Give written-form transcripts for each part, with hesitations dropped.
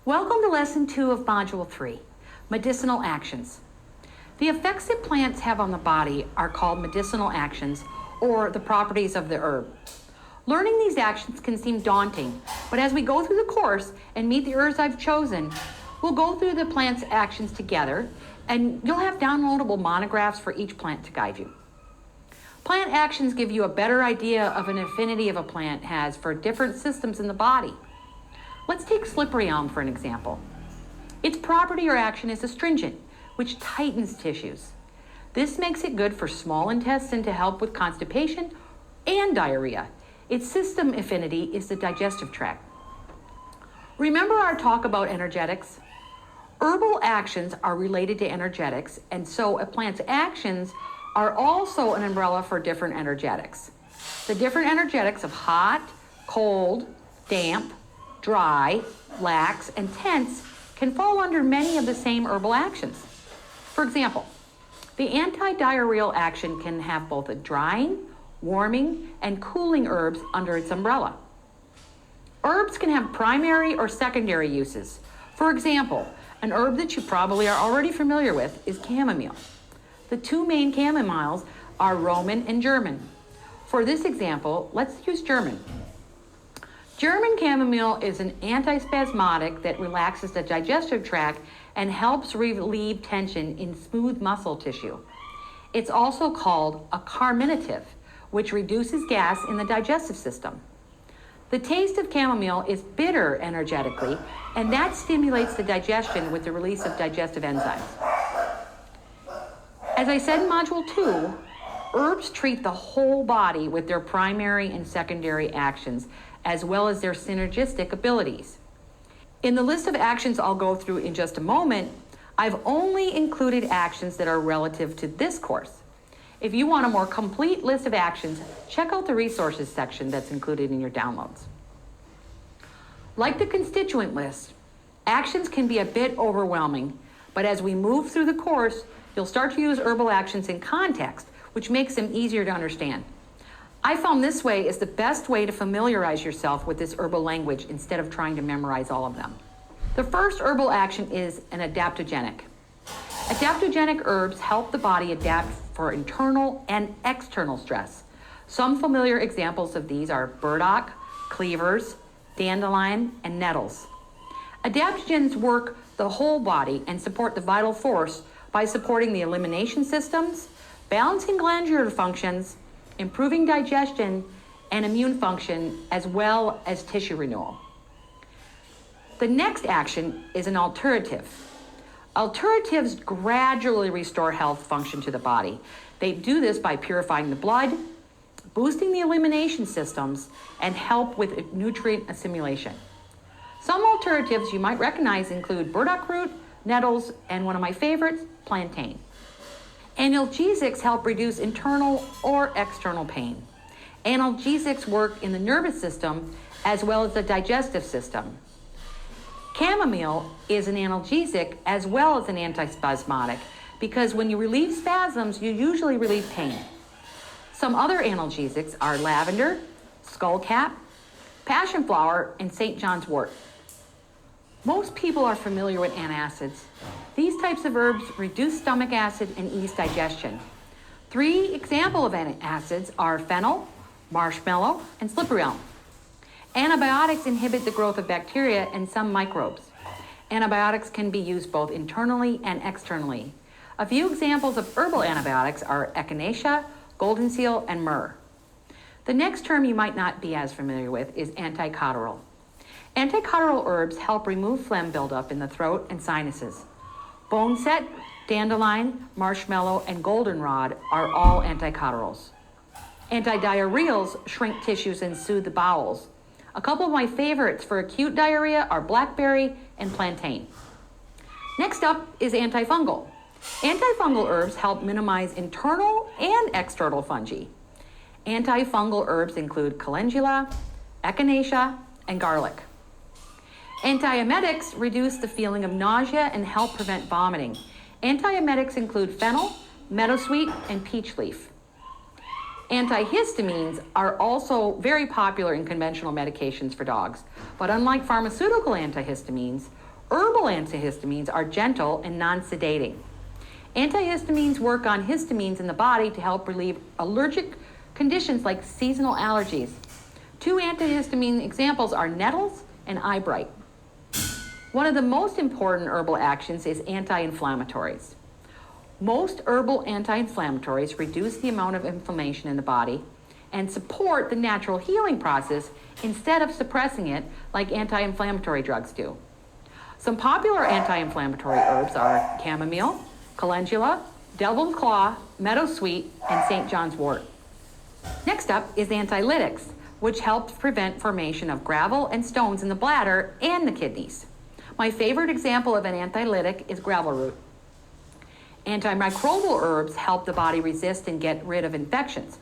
Welcome to Lesson 2 of Module 3, Medicinal Actions. The effects that plants have on the body are called medicinal actions, or the properties of the herb. Learning these actions can seem daunting, but as we go through the course and meet the herbs I've chosen, we'll go through the plant's actions together, and you'll have downloadable monographs for each plant to guide you. Plant actions give you a better idea of an affinity of a plant has for different systems in the body. Let's take slippery elm for an example. Its property or action is astringent, which tightens tissues. This makes it good for small intestine to help with constipation and diarrhea. Its system affinity is the digestive tract. Remember our talk about energetics? Herbal actions are related to energetics, and so a plant's actions are also an umbrella for different energetics. The different energetics of hot, cold, damp, dry, lax, and tense can fall under many of the same herbal actions. For example, the anti-diarrheal action can have both a drying, warming, and cooling herbs under its umbrella. Herbs can have primary or secondary uses. For example, an herb that you probably are already familiar with is chamomile. The two main chamomiles are Roman and German. For this example, let's use German. German chamomile is an antispasmodic that relaxes the digestive tract and helps relieve tension in smooth muscle tissue. It's also called a carminative, which reduces gas in the digestive system. The taste of chamomile is bitter energetically, and that stimulates the digestion with the release of digestive enzymes. As I said in Module 2, herbs treat the whole body with their primary and secondary actions, as well as their synergistic abilities. In the list of actions I'll go through in just a moment, I've only included actions that are relative to this course. If you want a more complete list of actions, check out the resources section that's included in your downloads. Like the constituent list, actions can be a bit overwhelming, but as we move through the course, you'll start to use herbal actions in context, which makes them easier to understand. I found this way is the best way to familiarize yourself with this herbal language instead of trying to memorize all of them. The first herbal action is an adaptogenic. Adaptogenic herbs help the body adapt for internal and external stress. Some familiar examples of these are burdock, cleavers, dandelion, and nettles. Adaptogens work the whole body and support the vital force by supporting the elimination systems, balancing glandular functions, improving digestion and immune function, as well as tissue renewal. The next action is an alterative. Alteratives gradually restore health function to the body. They do this by purifying the blood, boosting the elimination systems, and help with nutrient assimilation. Some alternatives you might recognize include burdock root, nettles, and one of my favorites, plantain. Analgesics help reduce internal or external pain. Analgesics work in the nervous system as well as the digestive system. Chamomile is an analgesic as well as an antispasmodic because when you relieve spasms, you usually relieve pain. Some other analgesics are lavender, skullcap, passionflower, and St. John's wort. Most people are familiar with antacids. These types of herbs reduce stomach acid and ease digestion. 3 examples of antacids are fennel, marshmallow, and slippery elm. Antibiotics inhibit the growth of bacteria and some microbes. Antibiotics can be used both internally and externally. A few examples of herbal antibiotics are echinacea, golden seal, and myrrh. The next term you might not be as familiar with is anticatarrhal. Anticatarrhal herbs help remove phlegm buildup in the throat and sinuses. Boneset, dandelion, marshmallow, and goldenrod are all anticatarrhals. Antidiarrheals shrink tissues and soothe the bowels. A couple of my favorites for acute diarrhea are blackberry and plantain. Next up is antifungal. Antifungal herbs help minimize internal and external fungi. Antifungal herbs include calendula, echinacea, and garlic. Antiemetics reduce the feeling of nausea and help prevent vomiting. Antiemetics include fennel, meadowsweet, and peach leaf. Antihistamines are also very popular in conventional medications for dogs, but unlike pharmaceutical antihistamines, Herbal antihistamines are gentle and non-sedating. Antihistamines work on histamines in the body to help relieve allergic conditions like seasonal allergies. Two antihistamine examples are nettles and eyebright. One of the most important herbal actions is anti-inflammatories. Most herbal anti-inflammatories reduce the amount of inflammation in the body and support the natural healing process instead of suppressing it like anti-inflammatory drugs do. Some popular anti-inflammatory herbs are chamomile, calendula, devil's claw, meadowsweet, and St. John's wort. Next up is antilytics, which helps prevent formation of gravel and stones in the bladder and the kidneys. My favorite example of an antilytic is gravel root. Antimicrobial herbs help the body resist and get rid of infections.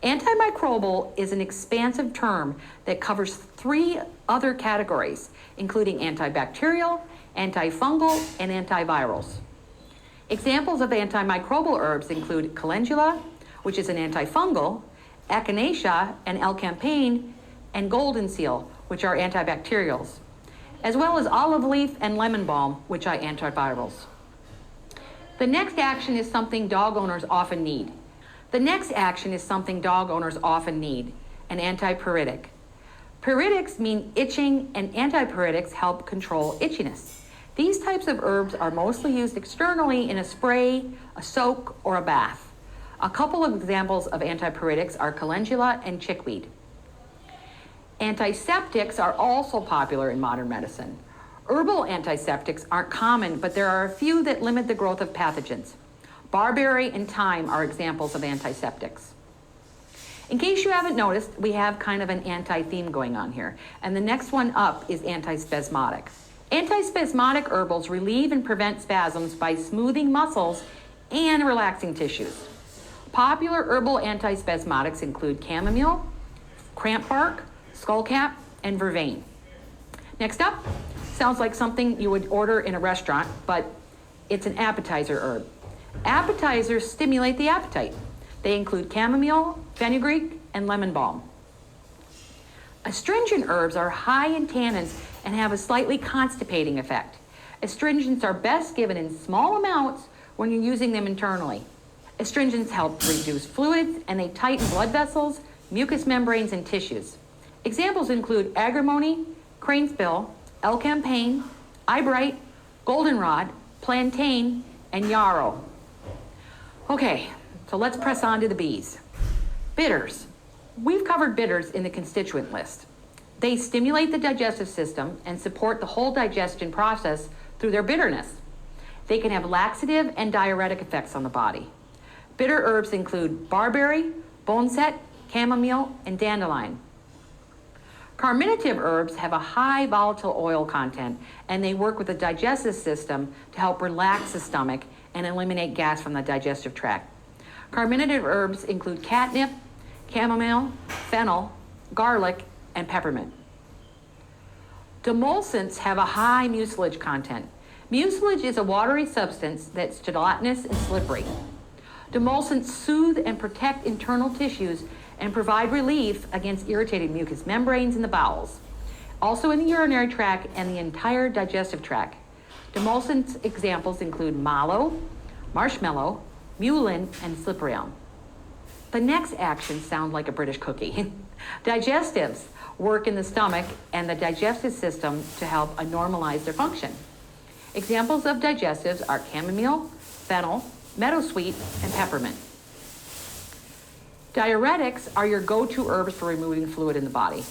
Antimicrobial is an expansive term that covers 3 other categories, including antibacterial, antifungal, and antivirals. Examples of antimicrobial herbs include calendula, which is an antifungal, echinacea and L-campane, and golden seal, which are antibacterials, as well as olive leaf and lemon balm, which are antivirals. The next action is something dog owners often need. An antipyretic. Pyritic mean itching, and antipyretics help control itchiness. These types of herbs are mostly used externally in a spray, a soak, or a bath. A couple of examples of antipyretics are calendula and chickweed. Antiseptics are also popular in modern medicine. Herbal antiseptics aren't common, but there are a few that limit the growth of pathogens. Barberry and thyme are examples of antiseptics. In case you haven't noticed, we have kind of an anti-theme going on here, and the next one up is antispasmodic. Antispasmodic herbals relieve and prevent spasms by smoothing muscles and relaxing tissues. Popular herbal antispasmodics include chamomile, cramp bark, skullcap, and vervain. Next up, sounds like something you would order in a restaurant, but it's an appetizer herb. Appetizers stimulate the appetite. They include chamomile, fenugreek, and lemon balm. Astringent herbs are high in tannins and have a slightly constipating effect. Astringents are best given in small amounts when you're using them internally. Astringents help reduce fluids, and they tighten blood vessels, mucous membranes, and tissues. Examples include agrimony, cranespill, L-campane, eyebright, goldenrod, plantain, and yarrow. Okay, so let's press on to the B's. Bitters. We've covered bitters in the constituent list. They stimulate the digestive system and support the whole digestion process through their bitterness. They can have laxative and diuretic effects on the body. Bitter herbs include barberry, boneset, chamomile, and dandelion. Carminative herbs have a high volatile oil content, and they work with the digestive system to help relax the stomach and eliminate gas from the digestive tract. Carminative herbs include catnip, chamomile, fennel, garlic, and peppermint. Demulcents have a high mucilage content. Mucilage is a watery substance that's gelatinous and slippery. Demulcents soothe and protect internal tissues and provide relief against irritated mucous membranes in the bowels, also in the urinary tract and the entire digestive tract. Demulcents examples include mallow, marshmallow, mullein, and cyprium. The next actions sound like a British cookie. Digestives work in the stomach and the digestive system to help normalize their function. Examples of digestives are chamomile, fennel, meadowsweet, and peppermint. Diuretics are your go-to herbs for removing fluid in the body.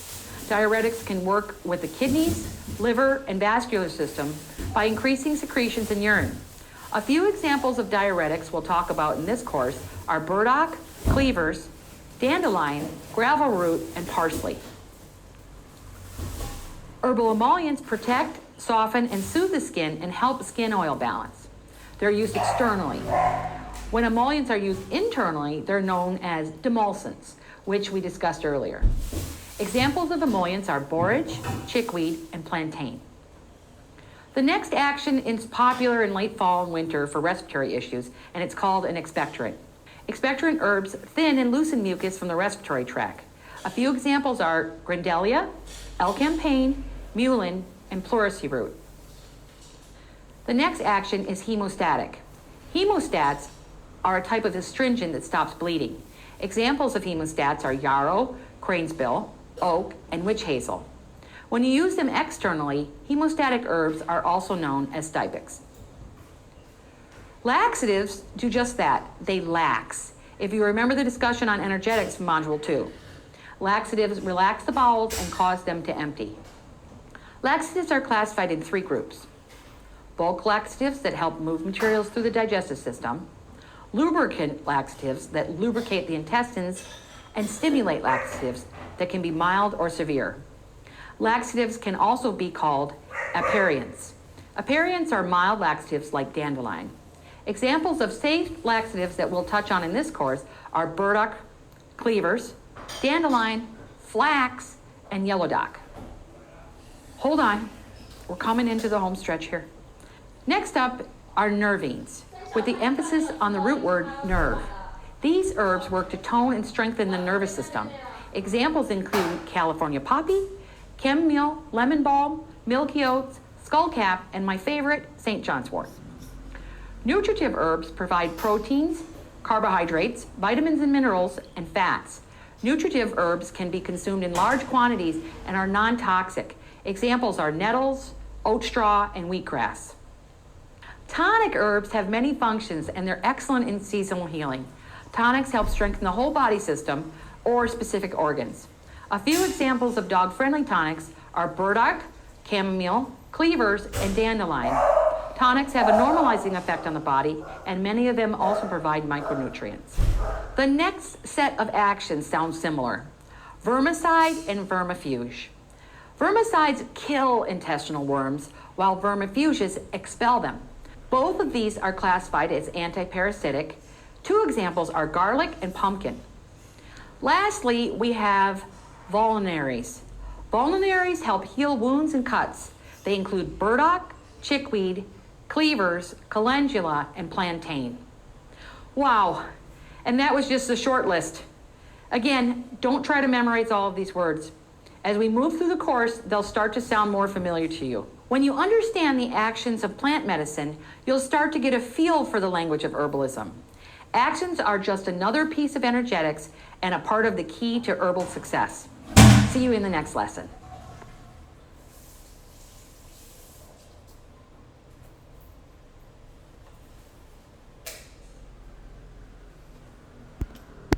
Diuretics can work with the kidneys, liver, and vascular system by increasing secretions in urine. A few examples of diuretics we'll talk about in this course are burdock, cleavers, dandelion, gravel root, and parsley. Herbal emollients protect, soften, and soothe the skin and help skin oil balance. They're used externally. When emollients are used internally, they're known as demulcents, which we discussed earlier. Examples of emollients are borage, chickweed, and plantain. The next action is popular in late fall and winter for respiratory issues, and it's called an expectorant. Expectorant herbs thin and loosen mucus from the respiratory tract. A few examples are grindelia, L-campane, mullein, and pleurisy root. The next action is hemostatic. Hemostats are a type of astringent that stops bleeding. Examples of hemostats are yarrow, cranesbill, oak, and witch hazel. When you use them externally, hemostatic herbs are also known as stypics. Laxatives do just that. They lax. If you remember the discussion on energetics from Module 2, laxatives relax the bowels and cause them to empty. Laxatives are classified in 3 groups. Bulk laxatives that help move materials through the digestive system, lubricant laxatives that lubricate the intestines, and stimulate laxatives that can be mild or severe. Laxatives can also be called aperients. Aperients are mild laxatives like dandelion. Examples of safe laxatives that we'll touch on in this course are burdock, cleavers, dandelion, flax, and yellow dock. Hold on, we're coming into the home stretch here. Next up are nervines, with the emphasis on the root word nerve. These herbs work to tone and strengthen the nervous system. Examples include California poppy, chamomile, lemon balm, milky oats, skullcap, and my favorite, St. John's wort. Nutritive herbs provide proteins, carbohydrates, vitamins and minerals, and fats. Nutritive herbs can be consumed in large quantities and are non-toxic. Examples are nettles, oat straw, and wheatgrass. Tonic herbs have many functions and they're excellent in seasonal healing. Tonics help strengthen the whole body system or specific organs. A few examples of dog-friendly tonics are burdock, chamomile, cleavers, and dandelion. Tonics have a normalizing effect on the body, and many of them also provide micronutrients. The next set of actions sound similar: vermicide and vermifuge. Vermicides kill intestinal worms, while vermifuges expel them. Both of these are classified as antiparasitic. 2 examples are garlic and pumpkin. Lastly, we have vulneraries. Vulneraries help heal wounds and cuts. They include burdock, chickweed, cleavers, calendula, and plantain. Wow, and that was just a short list. Again, don't try to memorize all of these words. As we move through the course, they'll start to sound more familiar to you. When you understand the actions of plant medicine, you'll start to get a feel for the language of herbalism. Actions are just another piece of energetics and a part of the key to herbal success. See you in the next lesson.